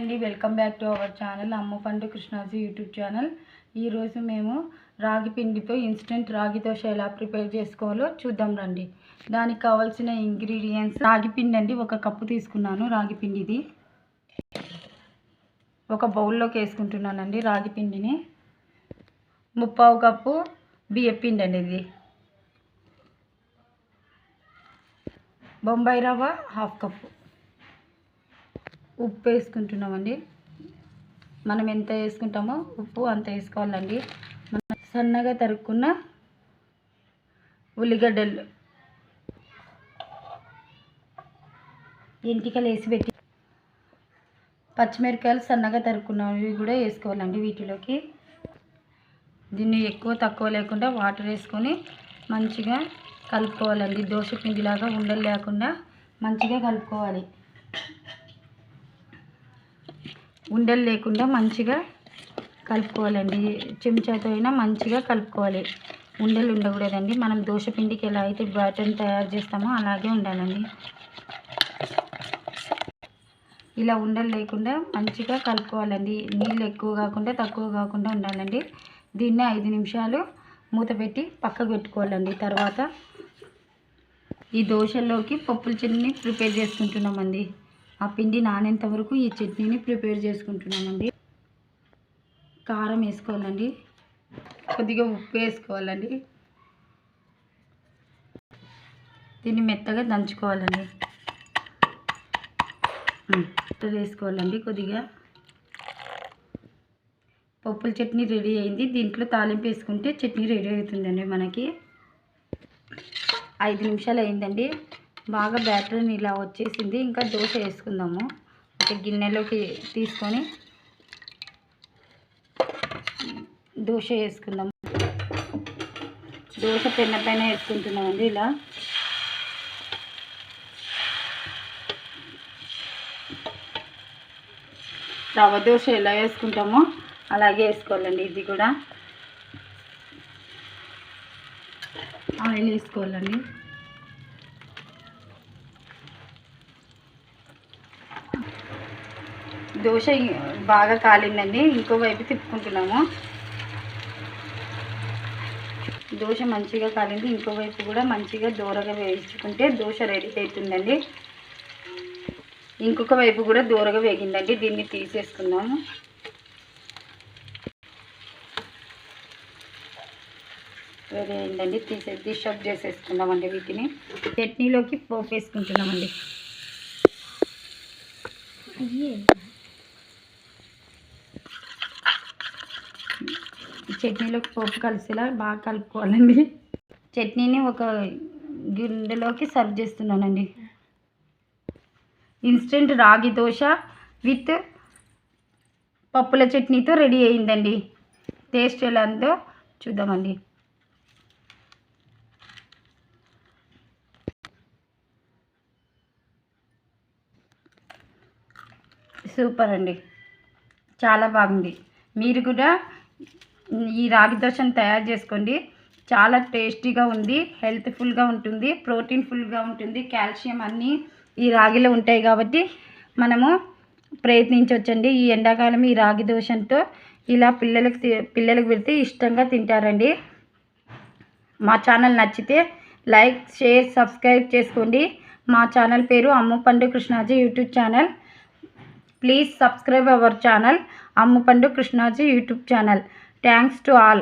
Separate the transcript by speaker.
Speaker 1: అండి, welcome back to our channel Ammapandu Krishnaji YouTube channel. ఈరోజు మేము రాగి పిండితో ఇన్స్టెంట్ రాగి దోశ ఎలా ప్రిపేర్ చేసుకోవాలో చూద్దాం రండి. దానికి కావాల్సిన ఇంగ్రీడియంట్స్: రాగి పిండి అండి, 1 కప్పు తీసుకున్నాను. రాగి పిండిది ఒక బౌల్లోకి వేసుకుంటున్నానండి. రాగి పిండిని 3/4 కప్పు బియ్యం పిండి అండి, ఇది బొంబాయి రవ్వ 1/2 కప్పు, ఉప్పు వేసుకుంటున్నామండి. మనం ఎంత వేసుకుంటామో ఉప్పు అంత వేసుకోవాలండి. సన్నగా తరుక్కున్న ఉల్లిగడ్డలు ఎంటికలు వేసి పెట్టి, పచ్చిమిరపకాయలు సన్నగా తరుక్కున్నవి కూడా వేసుకోవాలండి వీటిలోకి. దీన్ని ఎక్కువ తక్కువ లేకుండా వాటర్ వేసుకొని మంచిగా కలుపుకోవాలండి. దోశ పిండిలాగా ఉండలు లేకుండా మంచిగా కలుపుకోవాలి. ఉండలు లేకుండా మంచిగా కలుపుకోవాలండి. చెంచాతో అయినా మంచిగా కలుపుకోవాలి. ఉండలు ఉండకూడదండి. మనం దోశ పిండికి ఎలా అయితే బ్యాటర్ని తయారు చేస్తామో అలాగే ఉండాలండి. ఇలా ఉండలు లేకుండా మంచిగా కలుపుకోవాలండి. నీళ్ళు ఎక్కువ కాకుండా తక్కువ కాకుండా ఉండాలండి. దీన్ని 5 నిమిషాలు మూత పెట్టి పక్కకు పెట్టుకోవాలండి. తర్వాత ఈ దోశల్లోకి పప్పుల చట్నీ ప్రిపేర్ చేసుకుంటున్నామండి. ఆ పిండి నానేంత వరకు ఈ చట్నీని ప్రిపేర్ చేసుకుంటున్నామండి. కారం వేసుకోవాలండి, కొద్దిగా ఉప్పు వేసుకోవాలండి. దీన్ని మెత్తగా దంచుకోవాలండి. వేసుకోవాలండి. కొద్దిగా పప్పుల చట్నీ రెడీ అయింది. దీంట్లో తాలింపు వేసుకుంటే చట్నీ రెడీ అవుతుందండి మనకి. 5 నిమిషాలు అయిందండి. బాగా బ్యాటర్ని ఇలా వచ్చేసింది. ఇంకా దోశ వేసుకుందాము. ఒక గిన్నెలోకి తీసుకొని దోశ వేసుకుందాము. దోశ పెన్న పైన వేసుకుంటున్నామండి. ఇలా రవ్వ దోశ ఎలా వేసుకుంటామో అలాగే వేసుకోవాలండి. ఇది కూడా ఆయిల్ వేసుకోవాలండి. దోశ బాగా కాలిందండి. ఇంకో వైపు తిప్పుకుంటున్నాము. దోశ మంచిగా కాలింది. ఇంకో వైపు కూడా మంచిగా దూరగా వేయించుకుంటే దోశ రెడీ అవుతుందండి. ఇంకొక వైపు కూడా దూరగా వేగిందండి. దీన్ని తీసేసుకుందాము. రెడీ అయిందండి. డిష్ అవుట్ చేసేసుకుందామండి. వీటిని చట్నీలోకి పోపు వేసుకుంటున్నామండి. చట్నీలోకి పోపు కలిసేలా బాగా కలుపుకోవాలండి. చట్నీని ఒక గిన్నెలోకి సర్వ్ చేస్తున్నానండి. ఇన్స్టెంట్ రాగి దోశ విత్ పప్పుల చట్నీతో రెడీ అయిందండి. టేస్ట్ ఎలా ఉందో చూద్దామండి. సూపర్ అండి, చాలా బాగుంది. మీరు కూడా ఈ రాగి దోశను తయారు చేసుకోండి. చాలా టేస్టీగా ఉంది, హెల్త్ఫుల్గా ఉంటుంది, ప్రోటీన్ ఫుల్గా ఉంటుంది, కాల్షియం అన్నీ ఈ రాగిలో ఉంటాయి కాబట్టి మనము ప్రయత్నించవచ్చండి. ఈ ఎండాకాలం ఈ రాగి దోశతో ఇలా పిల్లలకు పెడితే ఇష్టంగా తింటారండి. మా ఛానల్ నచ్చితే లైక్, షేర్, సబ్స్క్రైబ్ చేసుకోండి. మా ఛానల్ పేరు Ammapandu Krishnaji YouTube channel. Please subscribe our channel Ammupandu Krishnaji YouTube channel. Thanks to all.